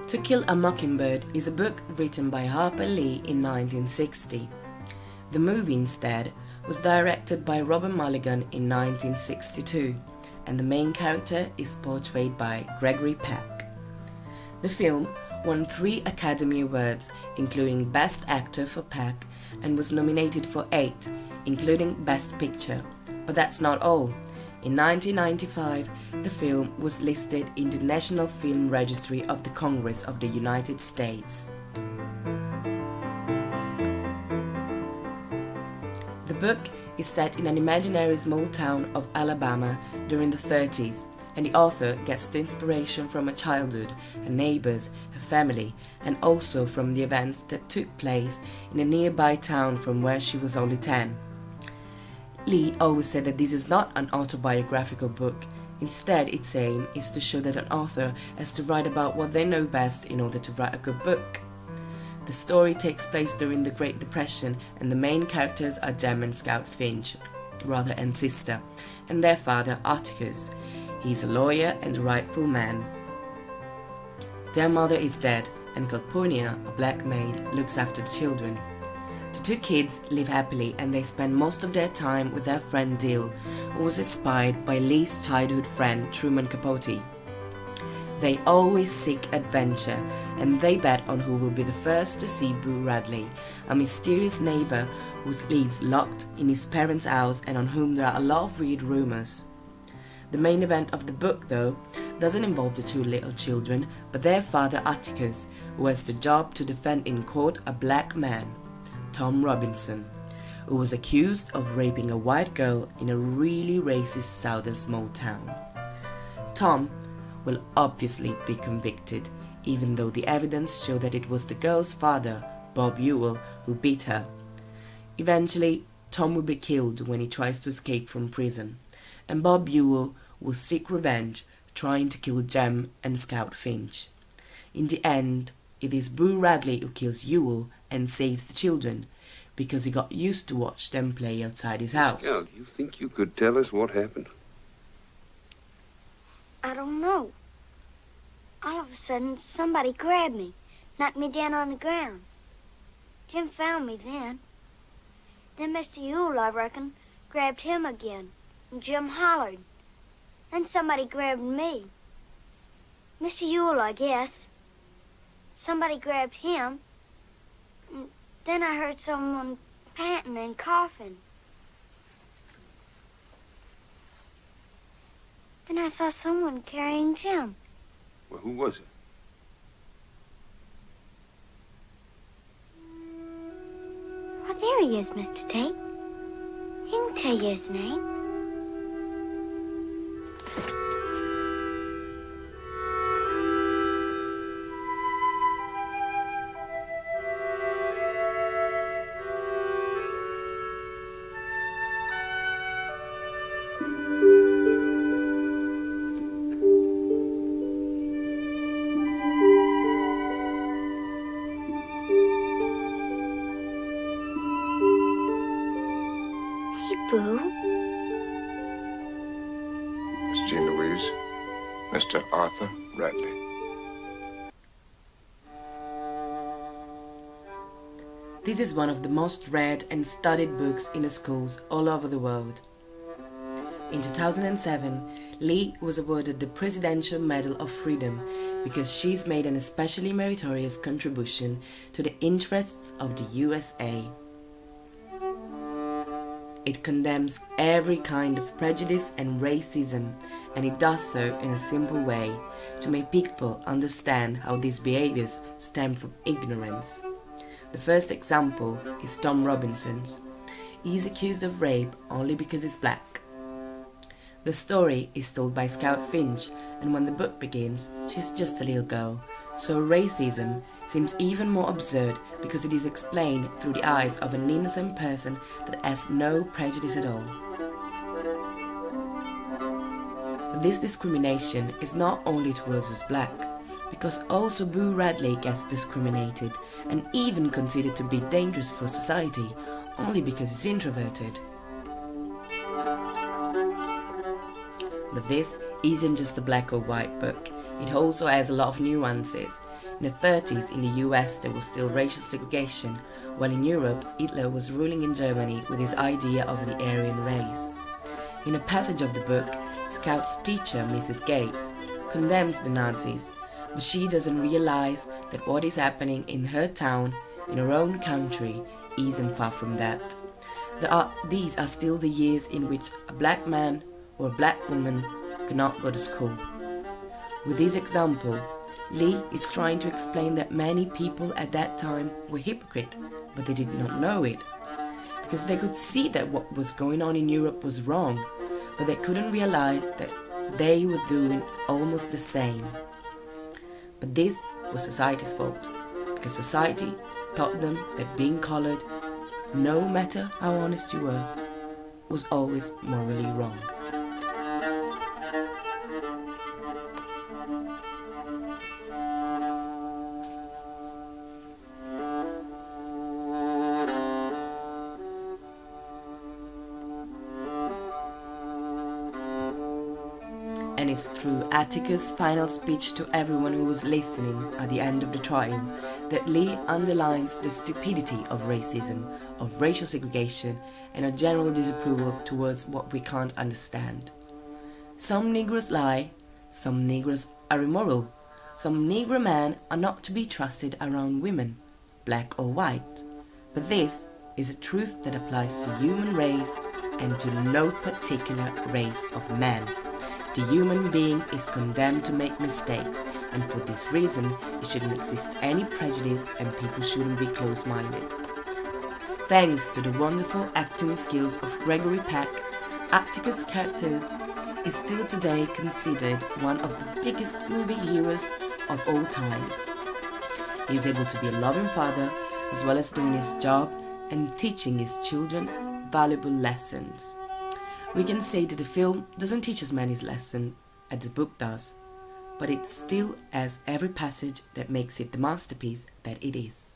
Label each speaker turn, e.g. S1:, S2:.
S1: To Kill a Mockingbird is a book written by Harper Lee in 1960. The movie, instead, was directed by Robert Mulligan in 1962, and the main character is portrayed by Gregory Peck. The film won 3 Academy Awards, including Best Actor for Peck, and was nominated for 8, including Best Picture. But that's not all. In 1995, the film was listed in the National Film Registry of the Congress of the United States. The book is set in an imaginary small town of Alabama during the 30s, and the author gets the inspiration from her childhood, her neighbors, her family, and also from the events that took place in a nearby town from where she was only 10. Lee always said that this is not an autobiographical book. Instead, its aim is to show that an author has to write about what they know best in order to write a good book. The story takes place during the Great Depression, and the main characters are Jem and Scout Finch, brother and sister, and their father Atticus. He is a lawyer and a rightful man. Their mother is dead, and Calpurnia, a black maid, looks after the children. The 2 kids live happily, and they spend most of their time with their friend Dill, who was inspired by Lee's childhood friend Truman Capote. They always seek adventure, and they bet on who will be the first to see Boo Radley, a mysterious neighbor who lives locked in his parents' house and on whom there are a lot of weird rumors. The main event of the book, though, doesn't involve the 2 little children, but their father Atticus, who has the job to defend in court a black man, Tom Robinson, who was accused of raping a white girl in a really racist southern small town. Tom will obviously be convicted, even though the evidence showed that it was the girl's father, Bob Ewell, who beat her. Eventually, Tom will be killed when he tries to escape from prison, and Bob Ewell will seek revenge, trying to kill Jem and Scout Finch. In the end, it is Boo Radley who kills Ewell and saves the children, because he got used to watch them play outside his house.
S2: Scout, you think you could tell us what happened?
S3: I don't know. All of a sudden, somebody grabbed me, knocked me down on the ground. Jim found me then. Then Mr. Ewell, I reckon, grabbed him again, and Jim hollered. Then somebody grabbed me. Mr. Ewell, I guess. Somebody grabbed him. And then I heard someone panting and coughing. Then I saw someone carrying Jim.
S2: Well, who was it?
S3: Oh, there he is, Mr. Tate. He can tell you his name. Boo?
S4: Miss Jean Louise, Mr. Arthur Radley.
S1: This is one of the most read and studied books in the schools all over the world. In 2007, Lee was awarded the Presidential Medal of Freedom because she's made an especially meritorious contribution to the interests of the USA. It condemns every kind of prejudice and racism, and it does so in a simple way to make people understand how these behaviors stem from ignorance. The first example is Tom Robinson's. He is accused of rape only because he's black. The story is told by Scout Finch, and when the book begins, she's just a little girl, so racism seems even more absurd because it is explained through the eyes of an innocent person that has no prejudice at all. But this discrimination is not only towards us black, because also Boo Radley gets discriminated and even considered to be dangerous for society only because he's introverted. But this isn't just a black or white book, it also has a lot of nuances. In the 30s in the US there was still racial segregation, while in Europe Hitler was ruling in Germany with his idea of the Aryan race. In a passage of the book, Scout's teacher, Mrs. Gates, condemns the Nazis, but she doesn't realize that what is happening in her town, in her own country, isn't far from that. These are still the years in which a black man or a black woman cannot go to school. With this example, Lee is trying to explain that many people at that time were hypocrite, but they did not know it. Because they could see that what was going on in Europe was wrong, but they couldn't realize that they were doing almost the same. But this was society's fault, because society taught them that being colored, no matter how honest you were, was always morally wrong. And it's through Atticus' final speech to everyone who was listening at the end of the trial that Lee underlines the stupidity of racism, of racial segregation, and a general disapproval towards what we can't understand. Some Negroes lie, some Negroes are immoral, some Negro men are not to be trusted around women, black or white. But this is a truth that applies to the human race and to no particular race of man. The human being is condemned to make mistakes, and for this reason, it shouldn't exist any prejudice and people shouldn't be close-minded. Thanks to the wonderful acting skills of Gregory Peck, Atticus' character is still today considered one of the biggest movie heroes of all times. He is able to be a loving father, as well as doing his job and teaching his children valuable lessons. We can say that the film doesn't teach as many lessons as the book does, but it still has every passage that makes it the masterpiece that it is.